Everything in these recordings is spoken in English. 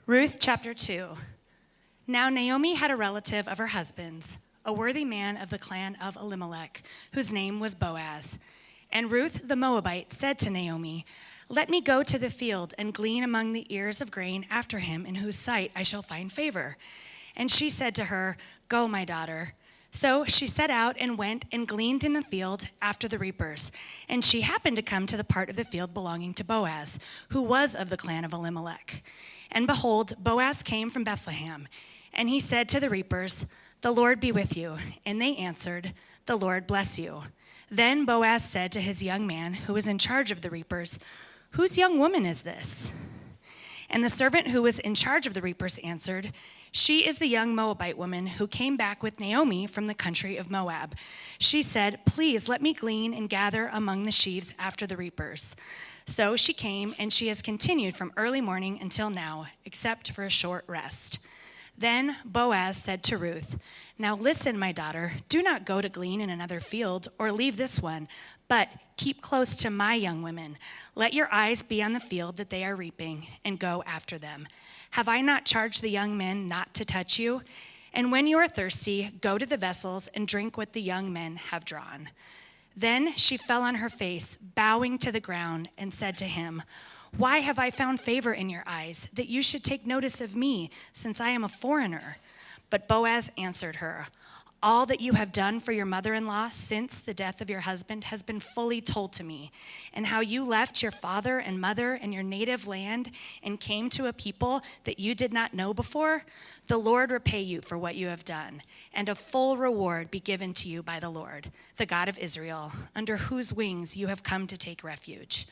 Ruth chapter 2. Now Naomi had a relative of her husband's, a worthy man of the clan of Elimelech, whose name was Boaz. And Ruth the Moabite said to Naomi, "Let me go to the field and glean among the ears of grain after him, in whose sight I shall find favor." And she said to her, "Go, my daughter." So she set out and went and gleaned in the field after the reapers. And she happened to come to the part of the field belonging to Boaz, who was of the clan of Elimelech. And behold, Boaz came from Bethlehem. And he said to the reapers, "The Lord be with you." And they answered, "The Lord bless you." Then Boaz said to his young man, who was in charge of the reapers, "Whose young woman is this?" And the servant who was in charge of the reapers answered, "She is the young Moabite woman who came back with Naomi from the country of Moab. She said, 'Please let me glean and gather among the sheaves after the reapers.' So she came, and she has continued from early morning until now, except for a short rest." Then Boaz said to Ruth, "Now listen, my daughter, do not go to glean in another field or leave this one, but keep close to my young women. Let your eyes be on the field that they are reaping, and go after them. Have I not charged the young men not to touch you? And when you are thirsty, go to the vessels and drink what the young men have drawn." Then she fell on her face, bowing to the ground, and said to him, "Why have I found favor in your eyes, that you should take notice of me, since I am a foreigner?" But Boaz answered her, "All that you have done for your mother-in-law since the death of your husband has been fully told to me, and how you left your father and mother and your native land and came to a people that you did not know before. The Lord repay you for what you have done, and a full reward be given to you by the Lord, the God of Israel, under whose wings you have come to take refuge."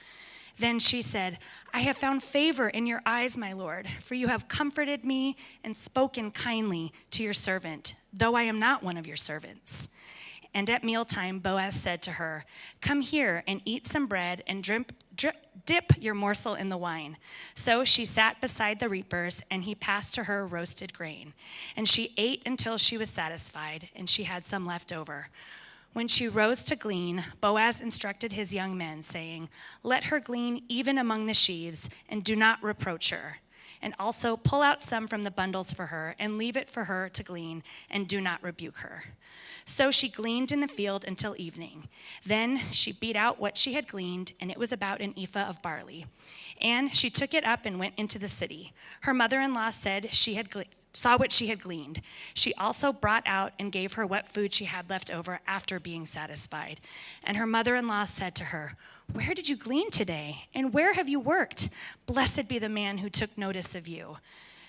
Then she said, "I have found favor in your eyes, my lord, for you have comforted me and spoken kindly to your servant, though I am not one of your servants." And at mealtime, Boaz said to her, "Come here and eat some bread and dip your morsel in the wine." So she sat beside the reapers, and he passed to her roasted grain. And she ate until she was satisfied, and she had some left over. When she rose to glean, Boaz instructed his young men, saying, "Let her glean even among the sheaves, and do not reproach her. And also pull out some from the bundles for her, and leave it for her to glean, and do not rebuke her." So she gleaned in the field until evening. Then she beat out what she had gleaned, and it was about an ephah of barley. And she took it up and went into the city. Her mother-in-law saw what she had gleaned. She also brought out and gave her what food she had left over after being satisfied. And her mother-in-law said to her, "Where did you glean today? And where have you worked? Blessed be the man who took notice of you."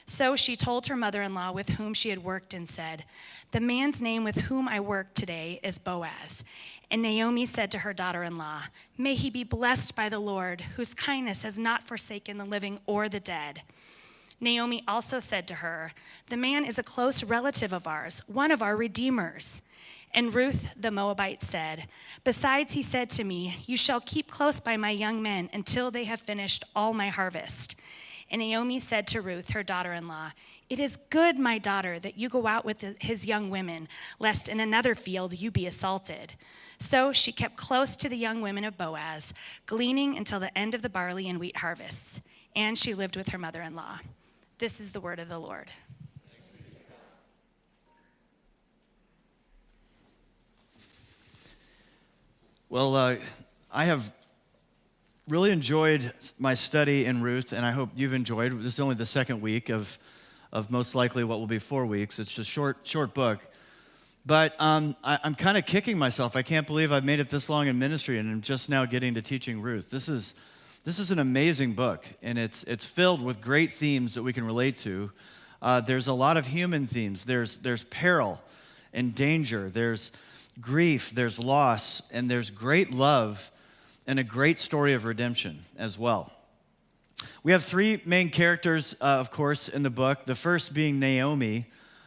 So she told her mother-in-law with whom she had worked and said, "The man's name with whom I worked today is Boaz." And Naomi said to her daughter-in-law, "May he be blessed by the Lord, whose kindness has not forsaken the living or the dead." Naomi also said to her, "The man is a close relative of ours, one of our redeemers." And Ruth the Moabite said, "Besides, he said to me, 'You shall keep close by my young men until they have finished all my harvest.'" And Naomi said to Ruth, her daughter-in-law, "It is good, my daughter, that you go out with his young women, lest in another field you be assaulted." So she kept close to the young women of Boaz, gleaning until the end of the barley and wheat harvests. And she lived with her mother-in-law. This is the word of the Lord. Well, I have really enjoyed my study in Ruth, and I hope you've enjoyed. This is only the second week of most likely what will be 4 weeks. It's a short book. But I'm kind of kicking myself. I can't believe I've made it this long in ministry, and I'm just now getting to teaching Ruth. This is an amazing book, and it's filled with great themes that we can relate to. There's a lot of human themes. There's peril and danger. There's grief. There's loss. And there's great love and a great story of redemption as well. We have 3 main characters, of course, in the book. The first being Naomi,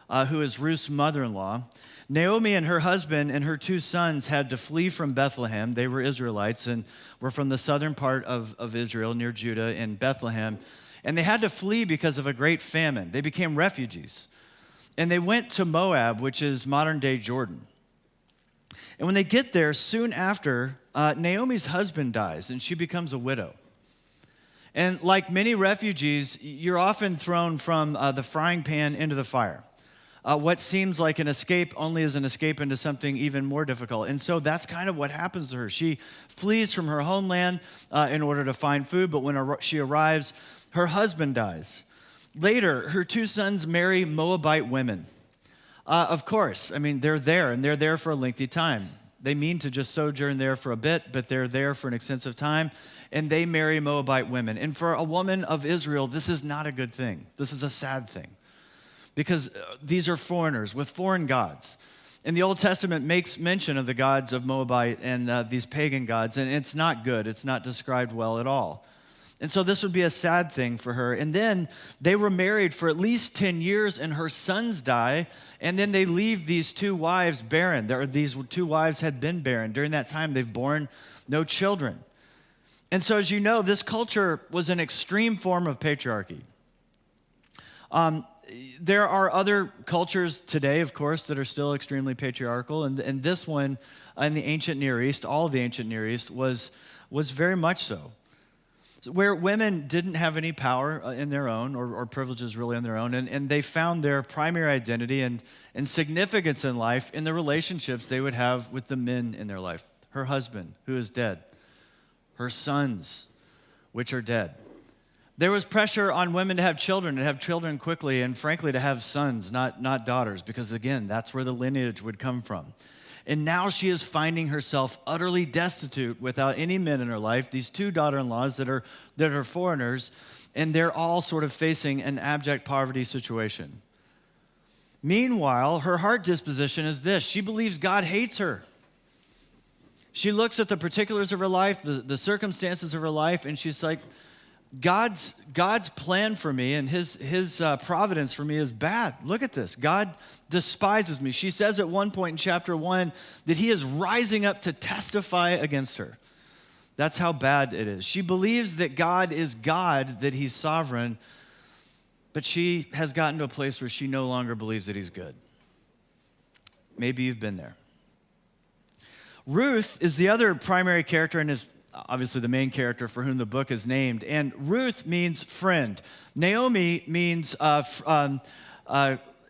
who is Ruth's mother-in-law. Naomi and her husband and her 2 sons had to flee from Bethlehem. They were Israelites and were from the southern part of Israel, near Judah, in Bethlehem. And they had to flee because of a great famine. They became refugees. And they went to Moab, which is modern-day Jordan. And when they get there, soon after, Naomi's husband dies, and she becomes a widow. And like many refugees, you're often thrown from the frying pan into the fire. What seems like an escape only is an escape into something even more difficult. And so that's kind of what happens to her. She flees from her homeland in order to find food, but when she arrives, her husband dies. Later, her 2 sons marry Moabite women. Of course, I mean, they're there, and they're there for a lengthy time. They mean to just sojourn there for a bit, but they're there for an extensive time, and they marry Moabite women. And for a woman of Israel, this is not a good thing. This is a sad thing, because these are foreigners with foreign gods. And the Old Testament makes mention of the gods of Moabite and these pagan gods, and it's not good. It's not described well at all. And so this would be a sad thing for her. And then they were married for at least 10 years, and her sons die, and then they leave these 2 wives barren. These 2 wives had been barren. During that time, they've borne no children. And so as you know, this culture was an extreme form of patriarchy. There are other cultures today, of course, that are still extremely patriarchal, and this one in the ancient Near East, all of the ancient Near East, was very much so. Where women didn't have any power in their own, or privileges really on their own, and they found their primary identity and significance in life in the relationships they would have with the men in their life. Her husband, who is dead. Her sons, which are dead. There was pressure on women to have children quickly, and frankly to have sons, not daughters, because again, that's where the lineage would come from. And now she is finding herself utterly destitute without any men in her life, these 2 daughter-in-laws that are foreigners, and they're all sort of facing an abject poverty situation. Meanwhile, her heart disposition is this: she believes God hates her. She looks at the particulars of her life, the circumstances of her life, and she's like, God's plan for me and his providence for me is bad. Look at this. God despises me. She says at one point in chapter 1 that he is rising up to testify against her. That's how bad it is. She believes that God is God, that he's sovereign, but she has gotten to a place where she no longer believes that he's good. Maybe you've been there. Ruth is the other primary character and is obviously the main character for whom the book is named. And Ruth means friend. Naomi means,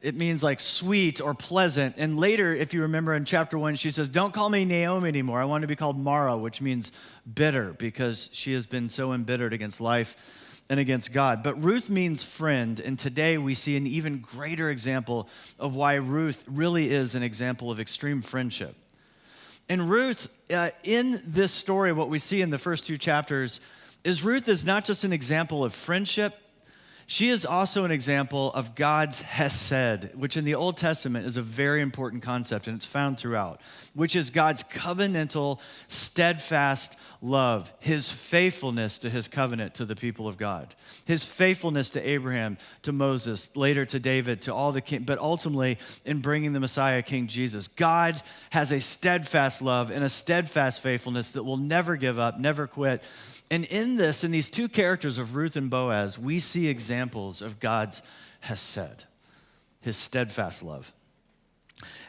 it means like sweet or pleasant. And later, if you remember in chapter 1, she says, don't call me Naomi anymore. I want to be called Mara, which means bitter, because she has been so embittered against life and against God. But Ruth means friend. And today we see an even greater example of why Ruth really is an example of extreme friendship. And Ruth, in this story, what we see in the first 2 chapters is Ruth is not just an example of friendship, she is also an example of God's hesed, which in the Old Testament is a very important concept, and it's found throughout, which is God's covenantal, steadfast love, his faithfulness to his covenant to the people of God, his faithfulness to Abraham, to Moses, later to David, to all the king, but ultimately in bringing the Messiah, King Jesus. God has a steadfast love and a steadfast faithfulness that will never give up, never quit. And in these 2 characters of Ruth and Boaz, we see examples of God's hesed, his steadfast love.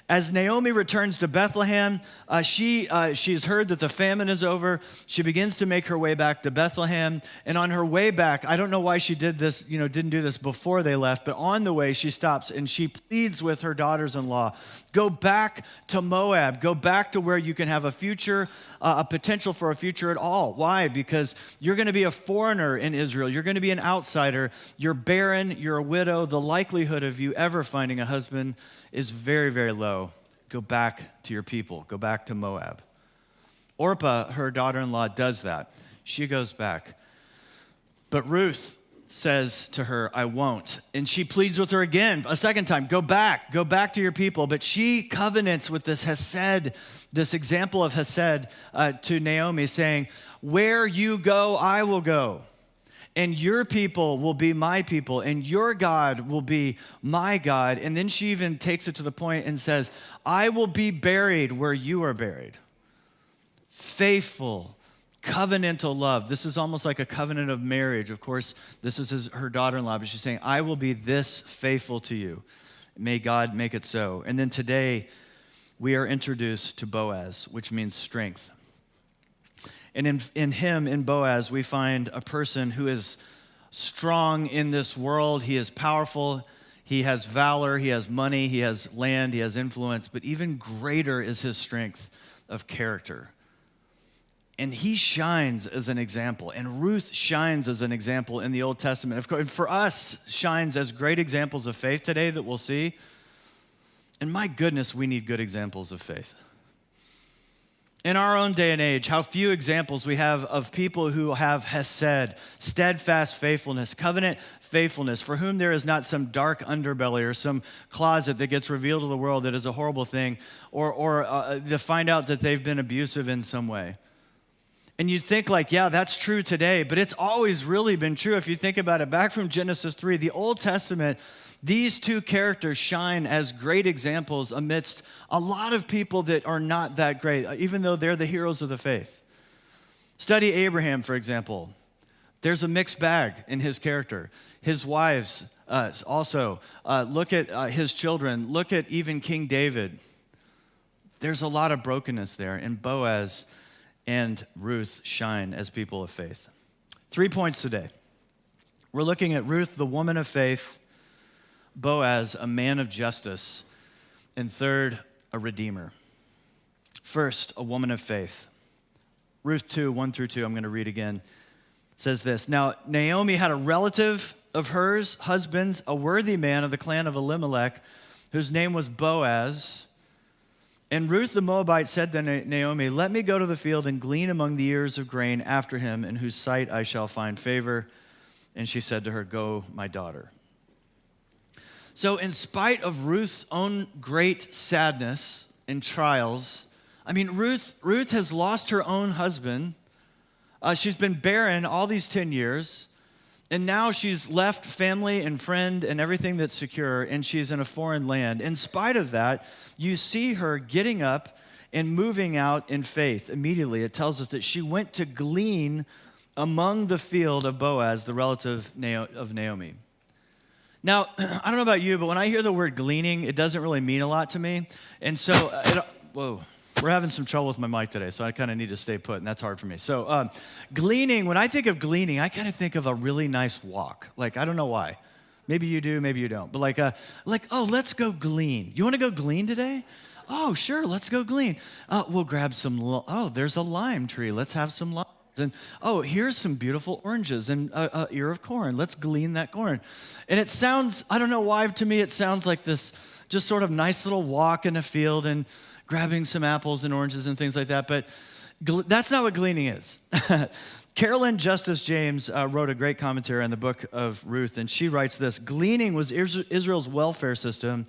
As Naomi returns to Bethlehem, she's heard that the famine is over. She begins to make her way back to Bethlehem. And on her way back, I don't know why she did this, didn't do this before they left, but on the way she stops and she pleads with her daughters-in-law, go back to Moab, go back to where you can have a future, a potential for a future at all. Why? Because you're going to be a foreigner in Israel. You're going to be an outsider. You're barren. You're a widow. The likelihood of you ever finding a husband is very, very low. Go back to your people. Go back to Moab. Orpah, her daughter-in-law, does that. She goes back. But Ruth says to her, I won't. And she pleads with her again, a second time, go back to your people. But she covenants with this hesed, this example of hesed to Naomi, saying, where you go, I will go. And your people will be my people, and your God will be my God. And then she even takes it to the point and says, I will be buried where you are buried. Faithful, covenantal love. This is almost like a covenant of marriage. Of course, this is her daughter-in-law, but she's saying, I will be this faithful to you. May God make it so. And then today, we are introduced to Boaz, which means strength. And in him, in Boaz, we find a person who is strong in this world. He is powerful. He has valor. He has money. He has land. He has influence. But even greater is his strength of character. And he shines as an example. And Ruth shines as an example in the Old Testament. Of course, for us, shines as great examples of faith today that we'll see. And my goodness, we need good examples of faith. In our own day and age, how few examples we have of people who have hesed, steadfast faithfulness, covenant faithfulness, for whom there is not some dark underbelly or some closet that gets revealed to the world that is a horrible thing, or to find out that they've been abusive in some way. And you'd think like, yeah, that's true today, but it's always really been true if you think about it. Back from Genesis 3, the Old Testament, these two characters shine as great examples amidst a lot of people that are not that great, even though they're the heroes of the faith. Study Abraham, for example. There's a mixed bag in his character. His wives also. Look at his children. Look at even King David. There's a lot of brokenness there, and Boaz and Ruth shine as people of faith. 3 points today. We're looking at Ruth, the woman of faith, Boaz, a man of justice, and third, a redeemer. First, a woman of faith. Ruth 2, 1 through 2, I'm going to read again. It says this, "Now Naomi had a relative of hers, husband's, a worthy man of the clan of Elimelech, whose name was Boaz. And Ruth the Moabite said to Naomi, 'Let me go to the field and glean among the ears of grain after him, in whose sight I shall find favor.' And she said to her, 'Go, my daughter.'" So in spite of Ruth's own great sadness and trials, Ruth has lost her own husband. She's been barren all these 10 years. And now she's left family and friend and everything that's secure, and she's in a foreign land. In spite of that, you see her getting up and moving out in faith immediately. It tells us that she went to glean among the field of Boaz, the relative of Naomi. Now, I don't know about you, but when I hear the word gleaning, it doesn't really mean a lot to me. And so, we're having some trouble with my mic today, so I kind of need to stay put, and that's hard for me. So gleaning, when I think of gleaning, I kind of think of a really nice walk. Like, I don't know why. Maybe you do, maybe you don't. But let's go glean. You want to go glean today? Oh, sure, let's go glean. We'll grab some, there's a lime tree. Let's have some limes. And, here's some beautiful oranges and an ear of corn. Let's glean that corn. And it sounds, I don't know why, to me it sounds like this just sort of nice little walk in a field and grabbing some apples and oranges and things like that. But that's not what gleaning is. Carolyn Justice James wrote a great commentary on the book of Ruth, and she writes this: "Gleaning was Israel's welfare system,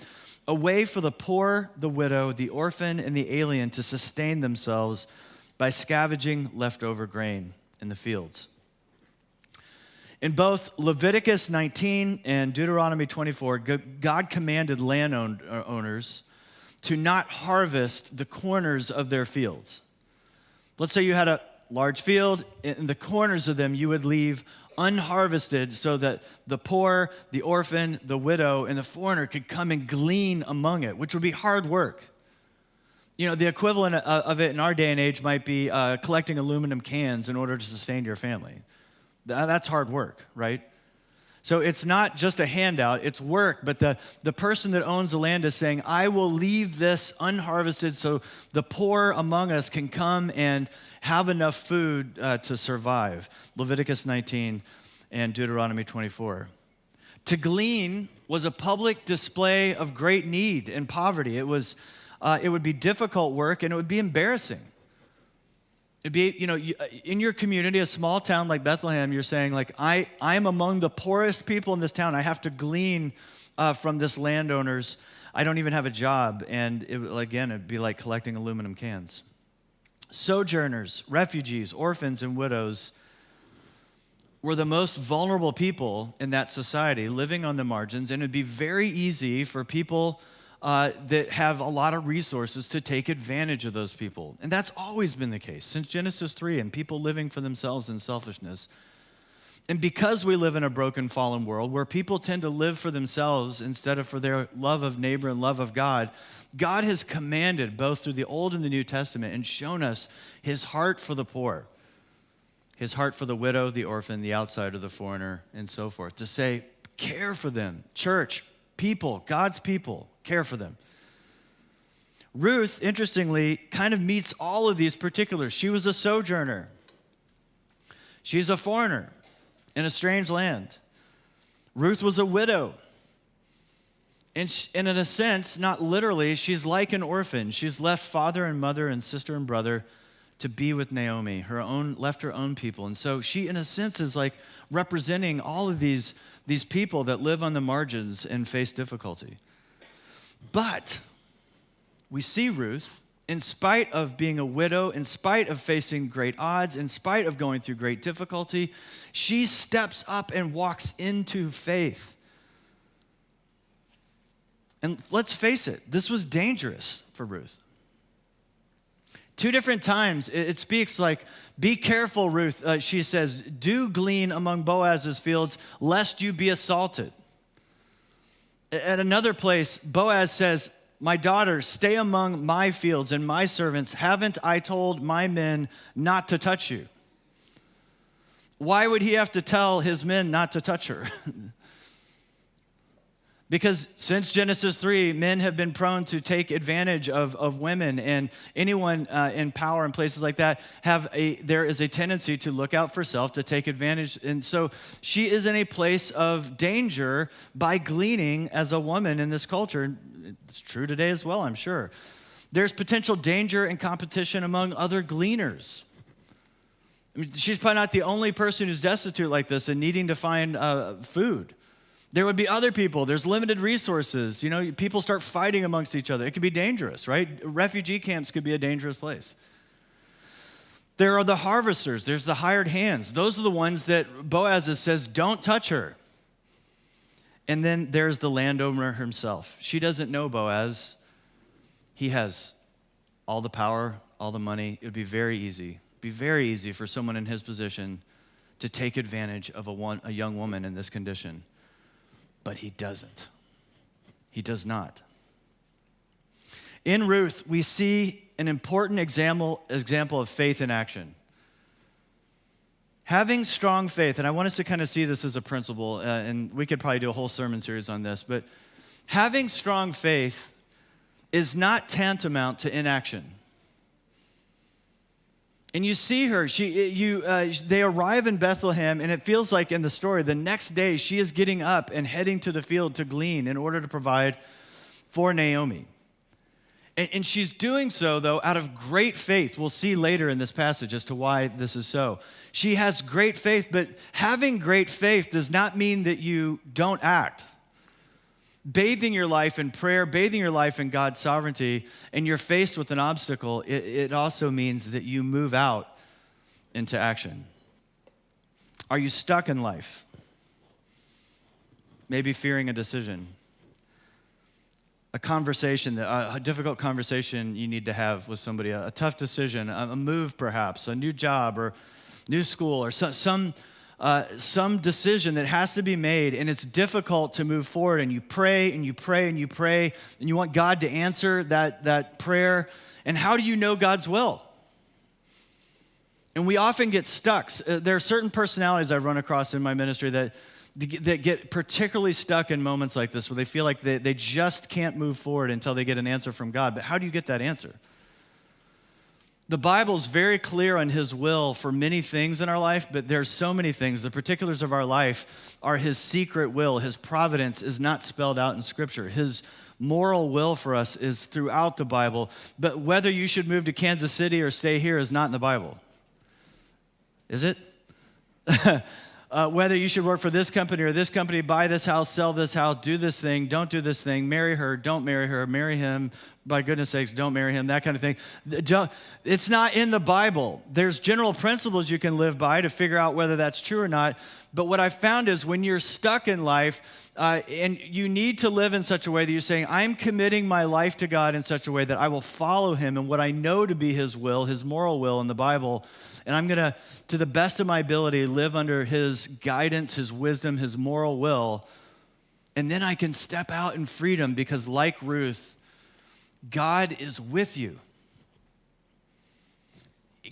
a way for the poor, the widow, the orphan, and the alien to sustain themselves by scavenging leftover grain in the fields." In both Leviticus 19 and Deuteronomy 24, God commanded landowners to not harvest the corners of their fields. Let's say you had a large field, in the corners of them you would leave unharvested so that the poor, the orphan, the widow, and the foreigner could come and glean among it, which would be hard work. You know, the equivalent of it in our day and age might be collecting aluminum cans in order to sustain your family. That's hard work, right? So it's not just a handout, it's work, but the person that owns the land is saying, I will leave this unharvested so the poor among us can come and have enough food to survive. Leviticus 19 and Deuteronomy 24. To glean was a public display of great need and poverty. It would be difficult work, and it would be embarrassing. It'd be, in your community, a small town like Bethlehem, you're saying, I'm among the poorest people in this town. I have to glean from this landowner's. I don't even have a job. And it'd be like collecting aluminum cans. Sojourners, refugees, orphans, and widows were the most vulnerable people in that society, living on the margins. And it'd be very easy for people that have a lot of resources to take advantage of those people. And that's always been the case since Genesis 3 and people living for themselves in selfishness. And because we live in a broken, fallen world where people tend to live for themselves instead of for their love of neighbor and love of God, God has commanded both through the Old and the New Testament and shown us his heart for the poor. his heart for the widow, the orphan, the outsider, the foreigner, and so forth. To say, care for them. Church, people, God's people, care for them. Ruth, interestingly, kind of meets all of these particulars. She was a sojourner. She's a foreigner in a strange land. Ruth was a widow. And in a sense, not literally, she's like an orphan. She's left father and mother and sister and brother to be with Naomi, left her own people. And so she, in a sense, is like representing all of these people that live on the margins and face difficulty. But we see Ruth, in spite of being a widow, in spite of facing great odds, in spite of going through great difficulty, she steps up and walks into faith. And let's face it, this was dangerous for Ruth. 2 different times it speaks like, be careful, Ruth, she says, do glean among Boaz's fields, lest you be assaulted. At another place, Boaz says, my daughter, stay among my fields and my servants. Haven't I told my men not to touch you? Why would he have to tell his men not to touch her? Because since Genesis 3, men have been prone to take advantage of women, and anyone in power and places like that there is a tendency to look out for self, to take advantage. And so she is in a place of danger by gleaning as a woman in this culture. It's true today as well, I'm sure. There's potential danger and competition among other gleaners. I mean, she's probably not the only person who's destitute like this and needing to find food. There would be other people. There's limited resources. You know, people start fighting amongst each other. It could be dangerous, right? Refugee camps could be a dangerous place. There are the harvesters. There's the hired hands. Those are the ones that Boaz says, don't touch her. And then there's the landowner himself. She doesn't know Boaz. He has all the power, all the money. It would be very easy for someone in his position to take advantage of a young woman in this condition. But he doesn't. He does not. In Ruth, we see an important example of faith in action. Having strong faith, and I want us to kind of see this as a principle, and we could probably do a whole sermon series on this, but having strong faith is not tantamount to inaction. And you see her, they arrive in Bethlehem, and it feels like in the story, the next day she is getting up and heading to the field to glean in order to provide for Naomi. And she's doing so, though, out of great faith. We'll see later in this passage as to why this is so. She has great faith, but having great faith does not mean that you don't act. Bathing your life in prayer, bathing your life in God's sovereignty, and you're faced with an obstacle, it also means that you move out into action. Are you stuck in life? Maybe fearing a decision, a difficult conversation you need to have with somebody, a tough decision, a move perhaps, a new job or new school, or some decision that has to be made, and it's difficult to move forward, and you pray and you pray and you pray, and you want God to answer that prayer. And how do you know God's will? And we often get stuck. There are certain personalities I've run across in my ministry that get particularly stuck in moments like this, where they feel like they just can't move forward until they get an answer from God. But how do you get that answer? The Bible's very clear on his will for many things in our life, but there's so many things. The particulars of our life are his secret will. His providence is not spelled out in Scripture. His moral will for us is throughout the Bible. But whether you should move to Kansas City or stay here is not in the Bible. Is it? Whether you should work for this company or this company, buy this house, sell this house, do this thing, don't do this thing, marry her, don't marry her, marry him, by goodness sakes, don't marry him, that kind of thing. It's not in the Bible. There's general principles you can live by to figure out whether that's true or not. But what I've found is when you're stuck in life, and you need to live in such a way that you're saying, I'm committing my life to God in such a way that I will follow him in what I know to be his will, his moral will in the Bible. And I'm going to the best of my ability, live under his guidance, his wisdom, his moral will. And then I can step out in freedom because, like Ruth, God is with you.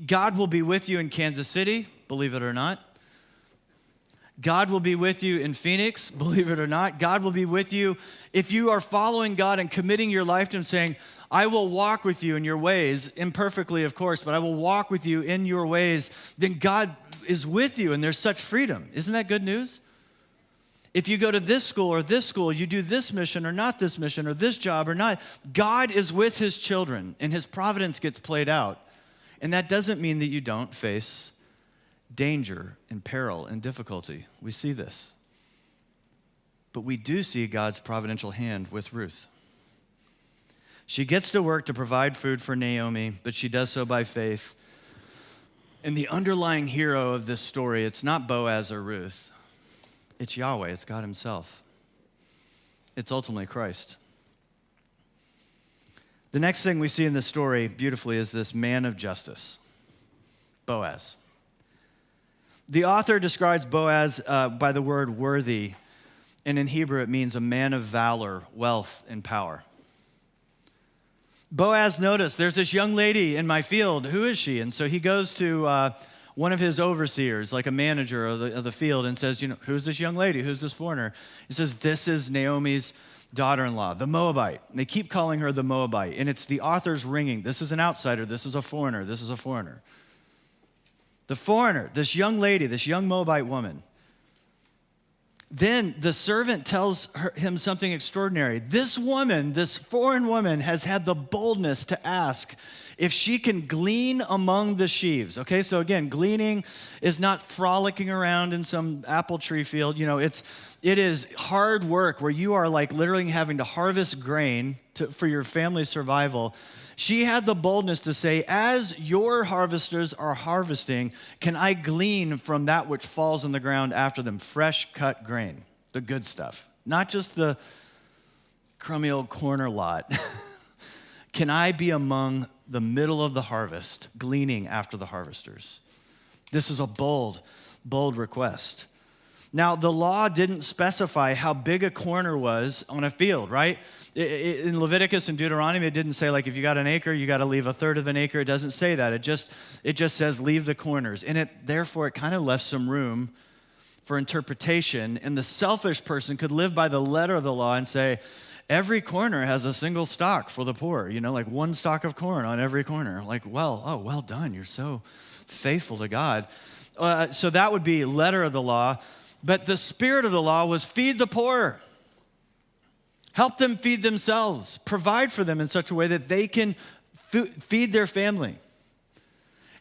God will be with you in Kansas City, believe it or not. God will be with you in Phoenix, believe it or not. God will be with you if you are following God and committing your life to Him, saying, I will walk with you in your ways, imperfectly, of course, but I will walk with you in your ways. Then God is with you, and there's such freedom. Isn't that good news? If you go to this school, you do this mission or not this mission or this job or not, God is with His children, and His providence gets played out. And that doesn't mean that you don't face danger and peril and difficulty. We see this. But we do see God's providential hand with Ruth. She gets to work to provide food for Naomi, but she does so by faith. And the underlying hero of this story, it's not Boaz or Ruth. It's Yahweh, it's God Himself. It's ultimately Christ. The next thing we see in this story beautifully is this man of justice, Boaz. The author describes Boaz by the word worthy, and in Hebrew it means a man of valor, wealth, and power. Boaz noticed, there's this young lady in my field. Who is she? And so he goes to one of his overseers, like a manager of the field, and says, who's this young lady? Who's this foreigner? He says, this is Naomi's daughter-in-law, the Moabite. And they keep calling her the Moabite, and it's the author's ringing. This is an outsider. This is a foreigner. This is a foreigner. The foreigner, this young lady, this young Moabite woman. Then the servant tells him something extraordinary. This woman, this foreign woman, has had the boldness to ask if she can glean among the sheaves. Okay, so again, gleaning is not frolicking around in some apple tree field. It is hard work where you are like literally having to harvest grain for your family's survival. She had the boldness to say, as your harvesters are harvesting, can I glean from that which falls on the ground after them? Fresh cut grain, the good stuff, not just the crummy old corner lot. Can I be among the middle of the harvest, gleaning after the harvesters? This is a bold, bold request. Now, the law didn't specify how big a corner was on a field, right? In Leviticus and Deuteronomy, it didn't say, like, if you got an acre, you got to leave a third of an acre. It doesn't say that. It just says leave the corners. And therefore, it kind of left some room for interpretation. And the selfish person could live by the letter of the law and say, every corner has a single stalk for the poor, like one stalk of corn on every corner. Like, well done. You're so faithful to God. So that would be letter of the law. But the spirit of the law was feed the poor. Help them feed themselves. Provide for them in such a way that they can feed their family.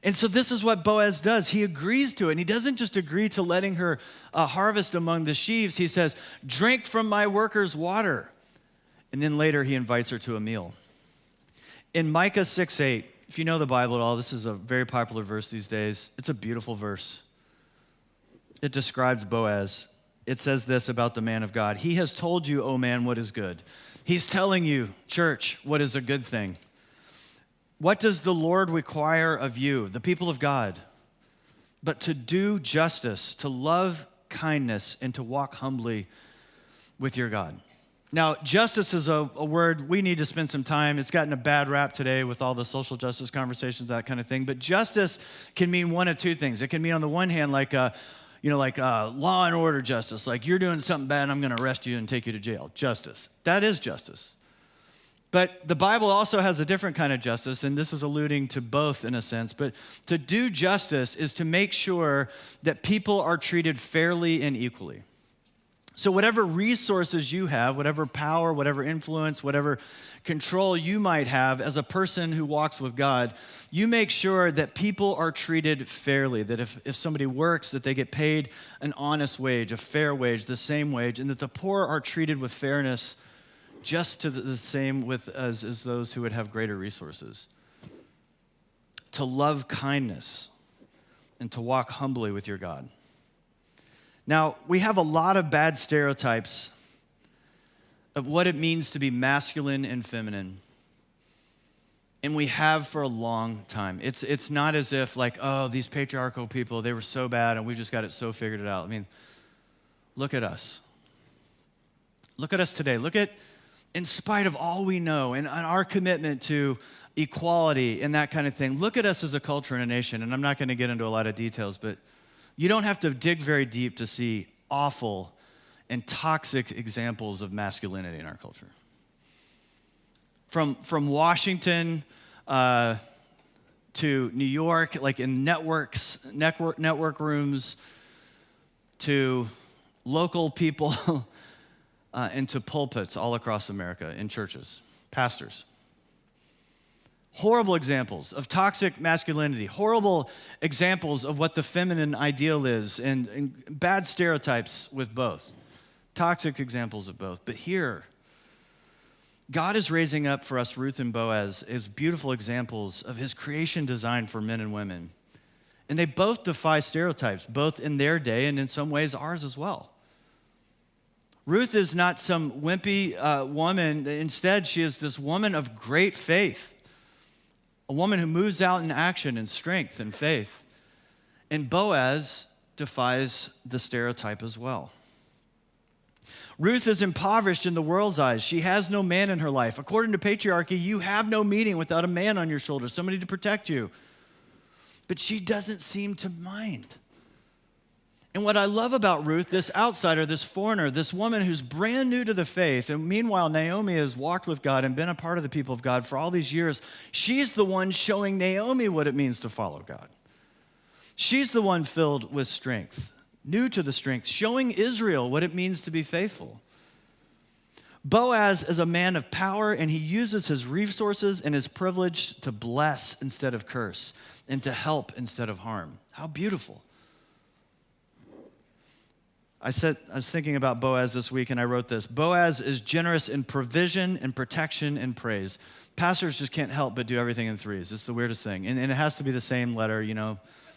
And so this is what Boaz does. He agrees to it. And he doesn't just agree to letting her harvest among the sheaves. He says, drink from my workers' water. And then later he invites her to a meal. In Micah 6:8, if you know the Bible at all, this is a very popular verse these days. It's a beautiful verse. It describes Boaz. It says this about the man of God. He has told you, O man, what is good. He's telling you, church, what is a good thing. What does the Lord require of you, the people of God? But to do justice, to love kindness, and to walk humbly with your God. Now, justice is a word we need to spend some time. It's gotten a bad rap today with all the social justice conversations, that kind of thing. But justice can mean one of two things. It can mean, on the one hand, like law and order justice. Like, you're doing something bad, and I'm going to arrest you and take you to jail. Justice. That is justice. But the Bible also has a different kind of justice, and this is alluding to both in a sense. But to do justice is to make sure that people are treated fairly and equally. So whatever resources you have, whatever power, whatever influence, whatever control you might have as a person who walks with God, you make sure that people are treated fairly, that if somebody works, that they get paid an honest wage, a fair wage, the same wage, and that the poor are treated with fairness just to the same as those who would have greater resources. To love kindness and to walk humbly with your God. Now, we have a lot of bad stereotypes of what it means to be masculine and feminine. And we have for a long time. It's not as if like, oh, these patriarchal people, they were so bad and we just got it so figured it out. I mean, look at us. Look at us today. Look at, in spite of all we know and our commitment to equality and that kind of thing, look at us as a culture and a nation. And I'm not going to get into a lot of details, but You don't have to dig very deep to see awful and toxic examples of masculinity in our culture. From Washington to New York, like in network rooms, to local people, and to pulpits all across America in churches, pastors. Horrible examples of toxic masculinity, horrible examples of what the feminine ideal is, and bad stereotypes with both. Toxic examples of both. But here, God is raising up for us Ruth and Boaz as beautiful examples of his creation design for men and women. And they both defy stereotypes, both in their day and in some ways ours as well. Ruth is not some wimpy woman. Instead, she is this woman of great faith, a woman who moves out in action and strength and faith. And Boaz defies the stereotype as well. Ruth is impoverished in the world's eyes. She has no man in her life. According to patriarchy, you have no meaning without a man on your shoulder, somebody to protect you. But she doesn't seem to mind. And what I love about Ruth, this outsider, this foreigner, this woman who's brand new to the faith, and meanwhile Naomi has walked with God and been a part of the people of God for all these years, she's the one showing Naomi what it means to follow God. She's the one filled with strength, new to the strength, showing Israel what it means to be faithful. Boaz is a man of power, and he uses his resources and his privilege to bless instead of curse and to help instead of harm. How beautiful. I was thinking about Boaz this week, and I wrote this. Boaz is generous in provision and protection and praise. Pastors just can't help but do everything in threes. It's the weirdest thing. And it has to be the same letter,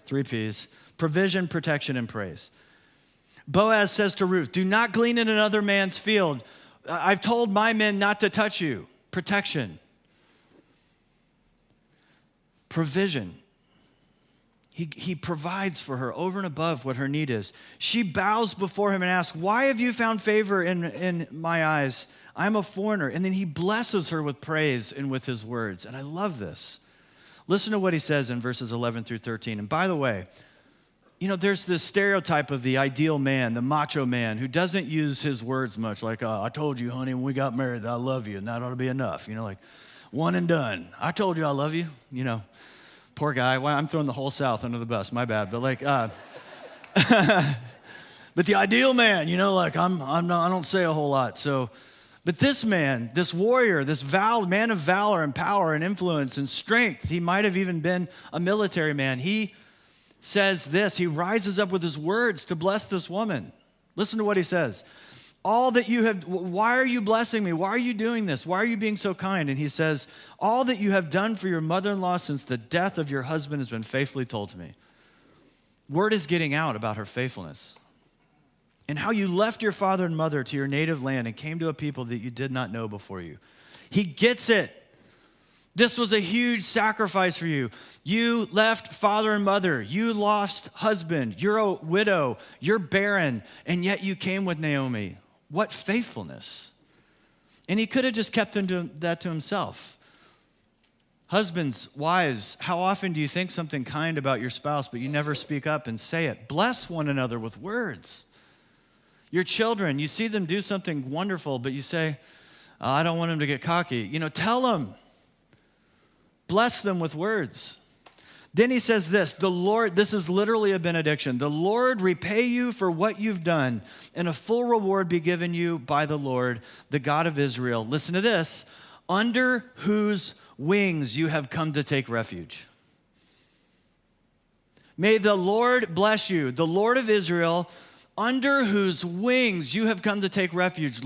3 Ps. Provision, protection, and praise. Boaz says to Ruth, do not glean in another man's field. I've told my men not to touch you. Protection. Provision. He provides for her over and above what her need is. She bows before him and asks, why have you found favor in my eyes? I'm a foreigner. And then he blesses her with praise and with his words. And I love this. Listen to what he says in verses 11 through 13. And by the way, there's this stereotype of the ideal man, the macho man, who doesn't use his words much. Like, I told you, honey, when we got married that I love you, and that ought to be enough. Like one and done. I told you I love you, Poor guy. Well, I'm throwing the whole South under the bus. My bad. But but the ideal man, I don't say a whole lot. So, but this man, this warrior, this man of valor and power and influence and strength, he might have even been a military man. He says this. He rises up with his words to bless this woman. Listen to what he says. All that you have, why are you blessing me? Why are you doing this? Why are you being so kind? And he says, all that you have done for your mother-in-law since the death of your husband has been faithfully told to me. Word is getting out about her faithfulness and how you left your father and mother to your native land and came to a people that you did not know before you. He gets it. This was a huge sacrifice for you. You left father and mother. You lost husband. You're a widow. You're barren. And yet you came with Naomi. What faithfulness. And he could have just kept that to himself. Husbands, wives, how often do you think something kind about your spouse, but you never speak up and say it? Bless one another with words. Your children, you see them do something wonderful, but you say, I don't want them to get cocky. Tell them. Bless them with words. Then he says this, the Lord, this is literally a benediction. The Lord repay you for what you've done, and a full reward be given you by the Lord, the God of Israel. Listen to this, under whose wings you have come to take refuge. May the Lord bless you, the Lord of Israel, under whose wings you have come to take refuge.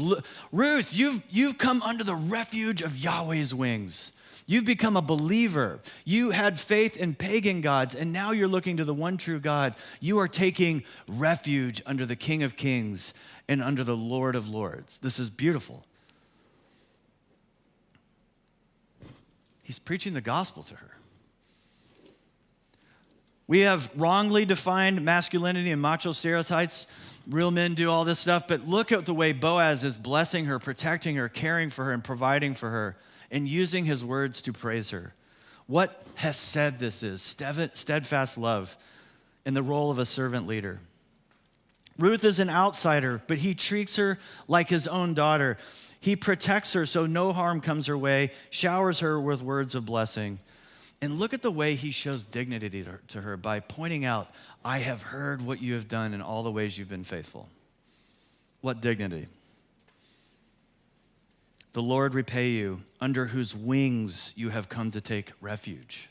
Ruth, you've come under the refuge of Yahweh's wings. You've become a believer. You had faith in pagan gods, and now you're looking to the one true God. You are taking refuge under the King of Kings and under the Lord of Lords. This is beautiful. He's preaching the gospel to her. We have wrongly defined masculinity and macho stereotypes. Real men do all this stuff, but look at the way Boaz is blessing her, protecting her, caring for her, and providing for her, and using his words to praise her. What hesed this is, steadfast love in the role of a servant leader. Ruth is an outsider, but he treats her like his own daughter. He protects her so no harm comes her way, showers her with words of blessing. And look at the way he shows dignity to her by pointing out, I have heard what you have done in all the ways you've been faithful. What dignity. The Lord repay you, under whose wings you have come to take refuge.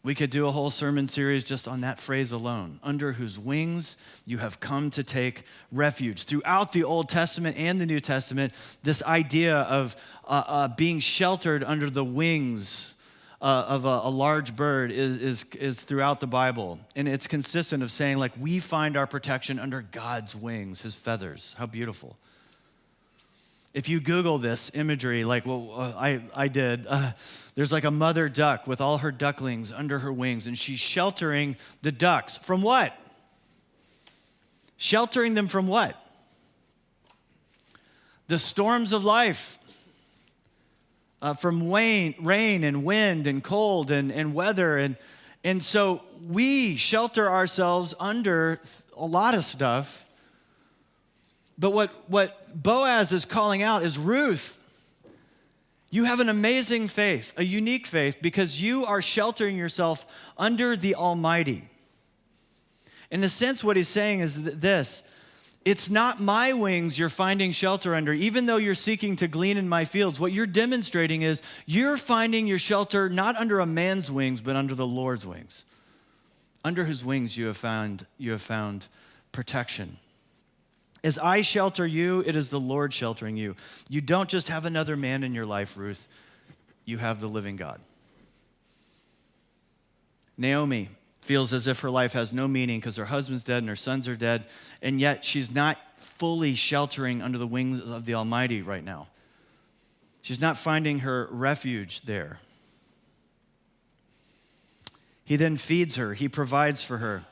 We could do a whole sermon series just on that phrase alone. Under whose wings you have come to take refuge. Throughout the Old Testament and the New Testament, this idea of being sheltered under the wings of a large bird is throughout the Bible. And it's consistent of saying, like, we find our protection under God's wings, his feathers. How beautiful. If you Google this imagery, like I did, there's like a mother duck with all her ducklings under her wings, and she's sheltering the ducks. From what? Sheltering them from what? The storms of life. From rain and wind and cold and weather. And so we shelter ourselves under a lot of stuff. But what Boaz is calling out is, Ruth, you have an amazing faith, a unique faith, because you are sheltering yourself under the Almighty. In a sense, what he's saying is this: it's not my wings you're finding shelter under, even though you're seeking to glean in my fields. What you're demonstrating is you're finding your shelter not under a man's wings, but under the Lord's wings, under whose wings you have found protection. As I shelter you, it is the Lord sheltering you. You don't just have another man in your life, Ruth. You have the living God. Naomi feels as if her life has no meaning because her husband's dead and her sons are dead, and yet she's not fully sheltering under the wings of the Almighty right now. She's not finding her refuge there. He then feeds her. He provides for her.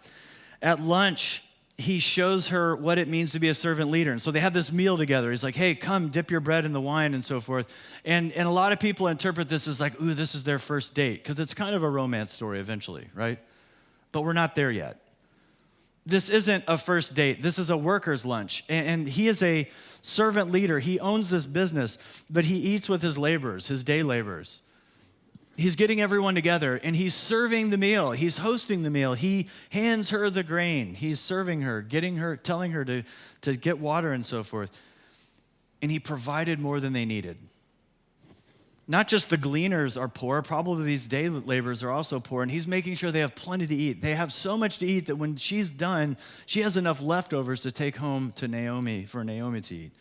At lunch, he shows her what it means to be a servant leader. And so they have this meal together. He's like, hey, come dip your bread in the wine and so forth. And a lot of people interpret this as like, ooh, this is their first date, because it's kind of a romance story eventually, right? But we're not there yet. This isn't a first date. This is a worker's lunch. And he is a servant leader. He owns this business, but he eats with his laborers, his day laborers. He's getting everyone together, and he's serving the meal. He's hosting the meal. He hands her the grain. He's serving her, telling her to get water and so forth. And he provided more than they needed. Not just the gleaners are poor, probably these day laborers are also poor, and he's making sure they have plenty to eat. They have so much to eat that when she's done, she has enough leftovers to take home to Naomi, for Naomi to eat.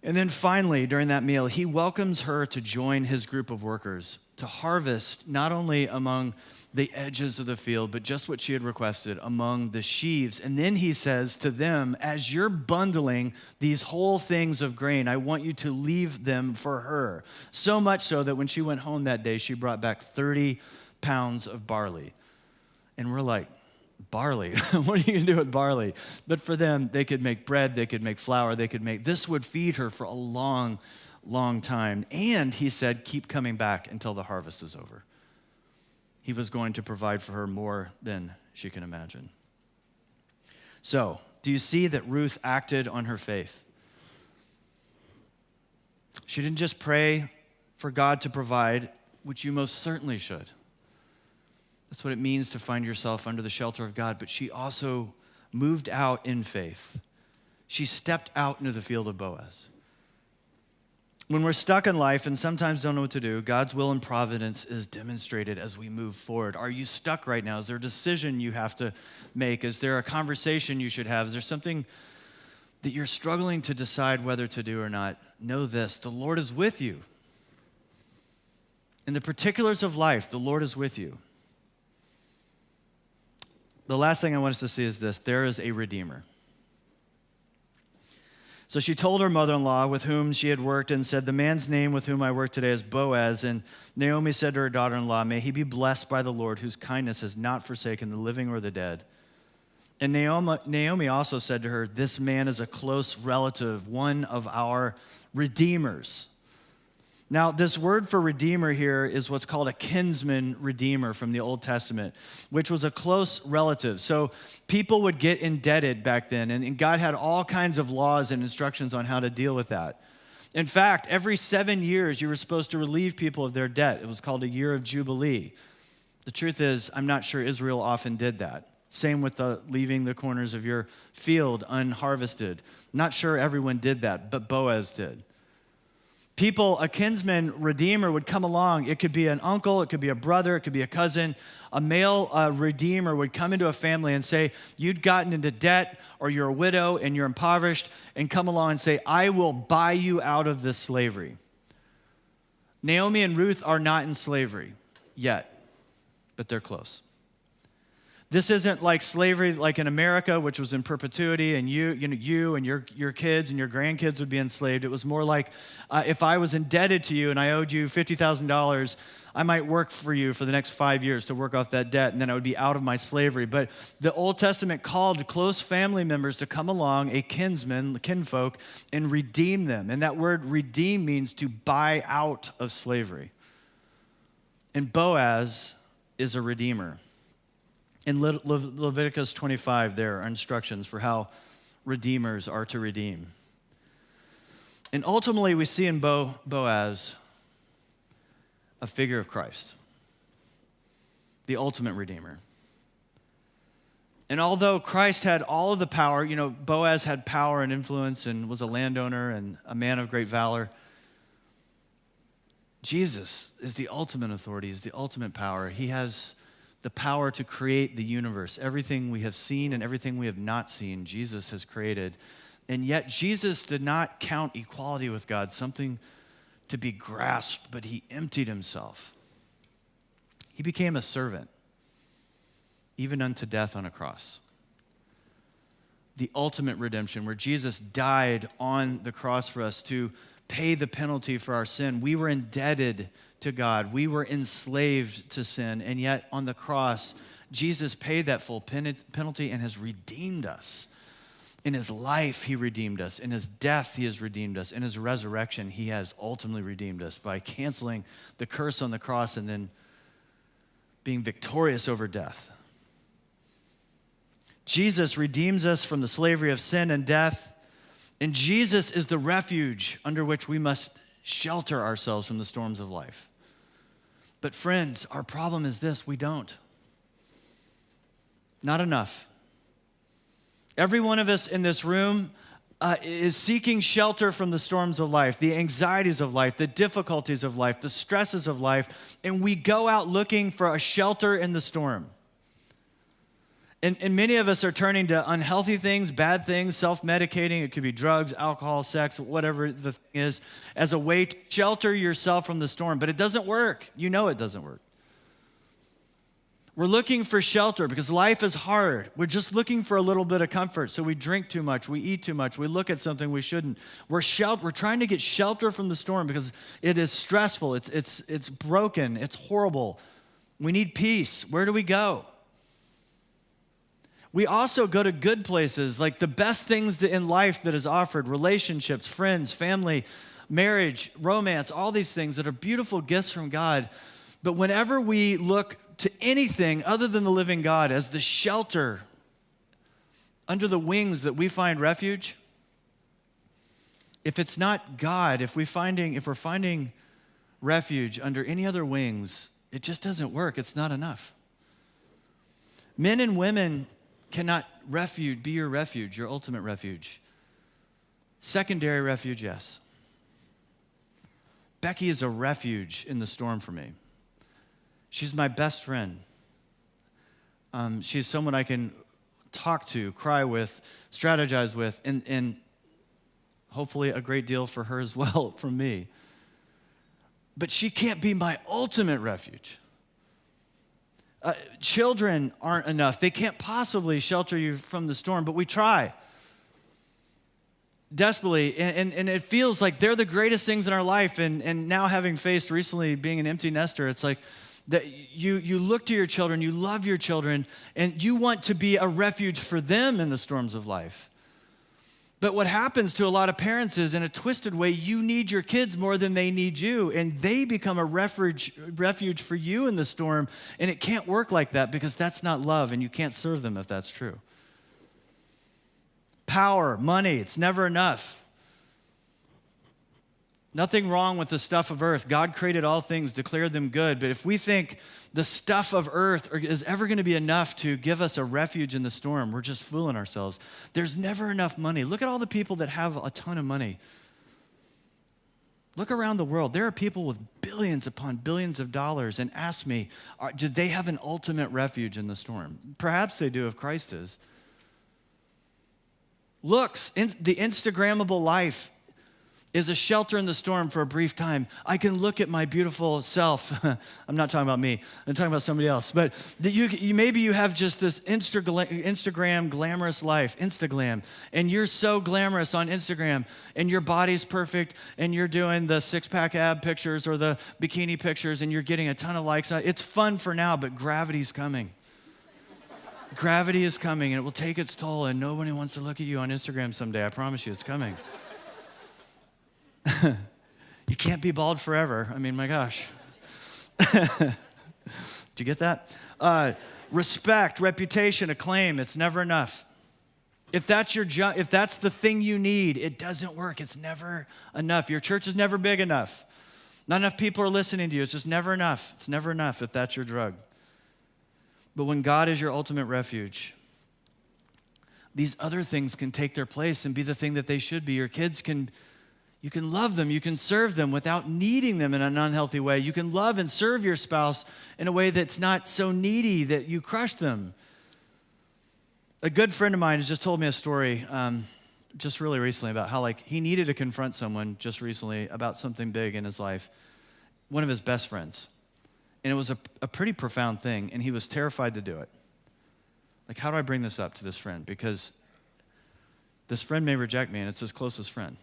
And then finally, during that meal, he welcomes her to join his group of workers to harvest not only among the edges of the field, but just what she had requested, among the sheaves. And then he says to them, as you're bundling these whole things of grain, I want you to leave them for her. So much so that when she went home that day, she brought back 30 pounds of barley. And we're like, barley? What are you going to do with barley? But for them, they could make bread, they could make flour, this would feed her for a long, long time. And he said, keep coming back until the harvest is over. He was going to provide for her more than she can imagine. So, do you see that Ruth acted on her faith? She didn't just pray for God to provide, which you most certainly should. That's what it means to find yourself under the shelter of God. But she also moved out in faith. She stepped out into the field of Boaz. When we're stuck in life and sometimes don't know what to do, God's will and providence is demonstrated as we move forward. Are you stuck right now? Is there a decision you have to make? Is there a conversation you should have? Is there something that you're struggling to decide whether to do or not? Know this, the Lord is with you. In the particulars of life, the Lord is with you. The last thing I want us to see is this: there is a Redeemer. So she told her mother-in-law with whom she had worked and said, the man's name with whom I work today is Boaz. And Naomi said to her daughter-in-law, may he be blessed by the Lord, whose kindness has not forsaken the living or the dead. And Naomi also said to her, this man is a close relative, one of our redeemers. Now, this word for redeemer here is what's called a kinsman redeemer from the Old Testament, which was a close relative. So people would get indebted back then, and God had all kinds of laws and instructions on how to deal with that. In fact, every 7 years, you were supposed to relieve people of their debt. It was called a year of Jubilee. The truth is, I'm not sure Israel often did that. Same with leaving the corners of your field unharvested. Not sure everyone did that, but Boaz did. People, a kinsman redeemer would come along. It could be an uncle, it could be a brother, it could be a cousin. A male redeemer would come into a family and say, you'd gotten into debt, or you're a widow and you're impoverished, and come along and say, I will buy you out of this slavery. Naomi and Ruth are not in slavery yet, but they're close. This isn't like slavery like in America, which was in perpetuity, and you and your kids and your grandkids would be enslaved. It was more like if I was indebted to you and I owed you $50,000, I might work for you for the next 5 years to work off that debt, and then I would be out of my slavery. But the Old Testament called close family members to come along, a kinsman, kinfolk, and redeem them. And that word redeem means to buy out of slavery. And Boaz is a redeemer. In Leviticus 25, there are instructions for how redeemers are to redeem. And ultimately, we see in Boaz a figure of Christ, the ultimate redeemer. And although Christ had all of the power, Boaz had power and influence and was a landowner and a man of great valor, Jesus is the ultimate authority, is the ultimate power. He has the power to create the universe. Everything we have seen and everything we have not seen, Jesus has created. And yet Jesus did not count equality with God something to be grasped, but he emptied himself. He became a servant, even unto death on a cross. The ultimate redemption, where Jesus died on the cross for us to pay the penalty for our sin. We were indebted to God. We were enslaved to sin. And yet on the cross, Jesus paid that full penalty and has redeemed us. In his life, he redeemed us. In his death, he has redeemed us. In his resurrection, he has ultimately redeemed us by canceling the curse on the cross and then being victorious over death. Jesus redeems us from the slavery of sin and death. And Jesus is the refuge under which we must shelter ourselves from the storms of life. But friends, our problem is this: we don't. Not enough. Every one of us in this room is seeking shelter from the storms of life, the anxieties of life, the difficulties of life, the stresses of life, and we go out looking for a shelter in the storm. And many of us are turning to unhealthy things, bad things, self-medicating. It could be drugs, alcohol, sex, whatever the thing is, as a way to shelter yourself from the storm. But it doesn't work. You know it doesn't work. We're looking for shelter because life is hard. We're just looking for a little bit of comfort. So we drink too much, we eat too much, we look at something we shouldn't. We're trying to get shelter from the storm because it is stressful, it's broken, it's horrible. We need peace. Where do we go? We also go to good places, like the best things in life that is offered: relationships, friends, family, marriage, romance, all these things that are beautiful gifts from God. But whenever we look to anything other than the living God as the shelter under the wings that we find refuge, if it's not God, if we're finding refuge under any other wings, it just doesn't work. It's not enough. Men and women cannot be your refuge, your ultimate refuge. Secondary refuge, yes. Becky is a refuge in the storm for me. She's my best friend. She's someone I can talk to, cry with, strategize with, and hopefully a great deal for her as well from me. But she can't be my ultimate refuge. Children aren't enough. They can't possibly shelter you from the storm, but we try desperately, and it feels like they're the greatest things in our life. And now, having faced recently being an empty nester, it's like that you look to your children, you love your children, and you want to be a refuge for them in the storms of life. But what happens to a lot of parents is, in a twisted way, you need your kids more than they need you, and they become a refuge for you in the storm, and it can't work like that because that's not love, and you can't serve them if that's true. Power, money, it's never enough. Nothing wrong with the stuff of earth. God created all things, declared them good. But if we think the stuff of earth is ever going to be enough to give us a refuge in the storm, we're just fooling ourselves. There's never enough money. Look at all the people that have a ton of money. Look around the world. There are people with billions upon billions of dollars, and ask me, do they have an ultimate refuge in the storm? Perhaps they do if Christ is. Looks, the Instagrammable life is a shelter in the storm for a brief time. I can look at my beautiful self. I'm not talking about me. I'm talking about somebody else. But maybe you have just this Instagram glamorous life, Instaglam, and you're so glamorous on Instagram, and your body's perfect, and you're doing the six-pack ab pictures or the bikini pictures, and you're getting a ton of likes. It's fun for now, but gravity's coming. Gravity is coming, and it will take its toll, and nobody wants to look at you on Instagram someday. I promise you, it's coming. You can't be bald forever. I mean, my gosh. Did you get that? Respect, reputation, acclaim, it's never enough. If that's the thing you need, it doesn't work. It's never enough. Your church is never big enough. Not enough people are listening to you. It's just never enough. It's never enough if that's your drug. But when God is your ultimate refuge, these other things can take their place and be the thing that they should be. Your kids you can love them, you can serve them without needing them in an unhealthy way. You can love and serve your spouse in a way that's not so needy that you crush them. A good friend of mine has just told me a story just really recently about how he needed to confront someone just recently about something big in his life, one of his best friends. And it was a pretty profound thing, and he was terrified to do it. How do I bring this up to this friend? Because this friend may reject me, and it's his closest friend.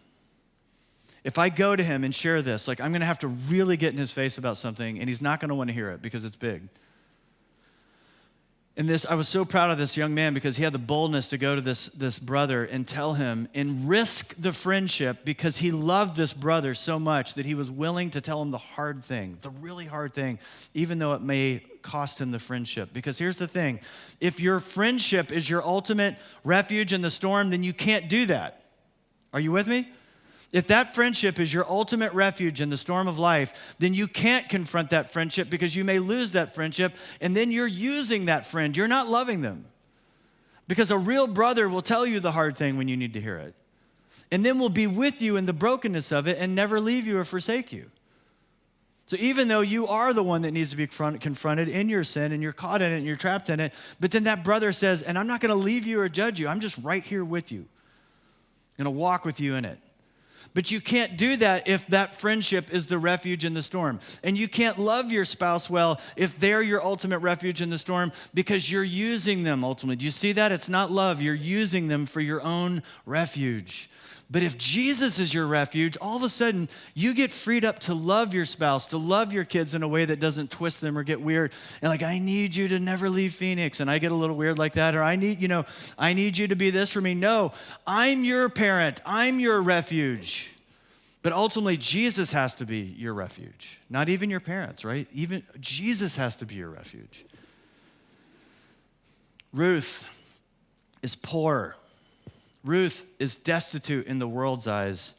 If I go to him and share this, I'm going to have to really get in his face about something, and he's not going to want to hear it because it's big. And I was so proud of this young man because he had the boldness to go to this brother and tell him and risk the friendship because he loved this brother so much that he was willing to tell him the hard thing, the really hard thing, even though it may cost him the friendship. Because here's the thing, if your friendship is your ultimate refuge in the storm, then you can't do that. Are you with me? If that friendship is your ultimate refuge in the storm of life, then you can't confront that friendship because you may lose that friendship, and then you're using that friend. You're not loving them. Because a real brother will tell you the hard thing when you need to hear it, and then will be with you in the brokenness of it and never leave you or forsake you. So even though you are the one that needs to be confronted in your sin, and you're caught in it and you're trapped in it, but then that brother says, and I'm not going to leave you or judge you. I'm just right here with you. I'm going to walk with you in it. But you can't do that if that friendship is the refuge in the storm. And you can't love your spouse well if they're your ultimate refuge in the storm because you're using them ultimately. Do you see that? It's not love. You're using them for your own refuge. But if Jesus is your refuge, all of a sudden you get freed up to love your spouse, to love your kids in a way that doesn't twist them or get weird. And I need you to never leave Phoenix. And I get a little weird like that. Or I need you to be this for me. No, I'm your parent. I'm your refuge. But ultimately, Jesus has to be your refuge. Not even your parents, right? Even Jesus has to be your refuge. Ruth is poor. Ruth is destitute in the world's eyes,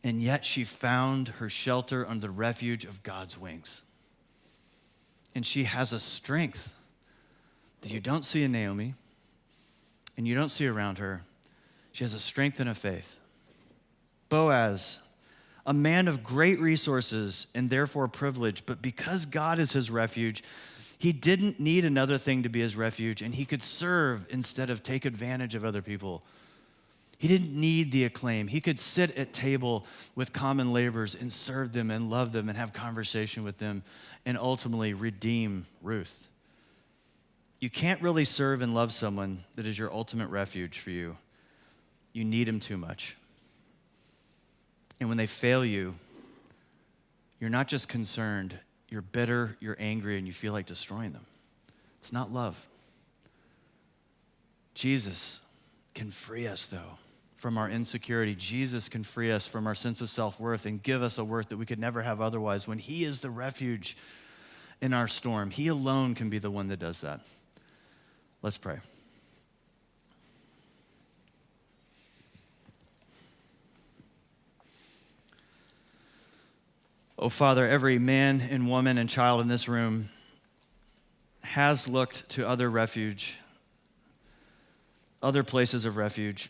and yet she found her shelter under the refuge of God's wings. And she has a strength that you don't see in Naomi, and you don't see around her. She has a strength and a faith. Boaz, a man of great resources and therefore privilege, but because God is his refuge, he didn't need another thing to be his refuge, and he could serve instead of take advantage of other people. He didn't need the acclaim. He could sit at table with common laborers and serve them and love them and have conversation with them and ultimately redeem Ruth. You can't really serve and love someone that is your ultimate refuge for you. You need him too much. And when they fail you, you're not just concerned, you're bitter, you're angry, and you feel like destroying them. It's not love. Jesus can free us, though, from our insecurity. Jesus can free us from our sense of self-worth and give us a worth that we could never have otherwise. When he is the refuge in our storm, he alone can be the one that does that. Let's pray. Oh, Father, every man and woman and child in this room has looked to other places of refuge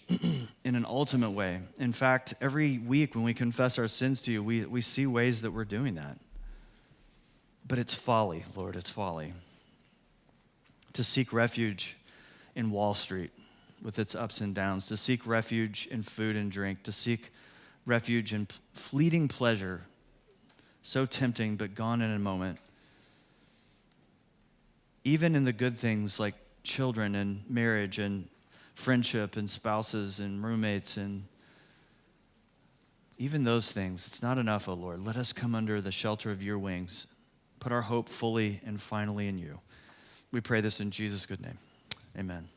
in an ultimate way. In fact, every week when we confess our sins to you, we see ways that we're doing that. But it's folly, Lord, it's folly to seek refuge in Wall Street with its ups and downs, to seek refuge in food and drink, to seek refuge in fleeting pleasure, so tempting but gone in a moment. Even in the good things like children and marriage and friendship and spouses and roommates and even those things, it's not enough, oh Lord. Let us come under the shelter of your wings, put our hope fully and finally in you. We pray this in Jesus' good name. Amen.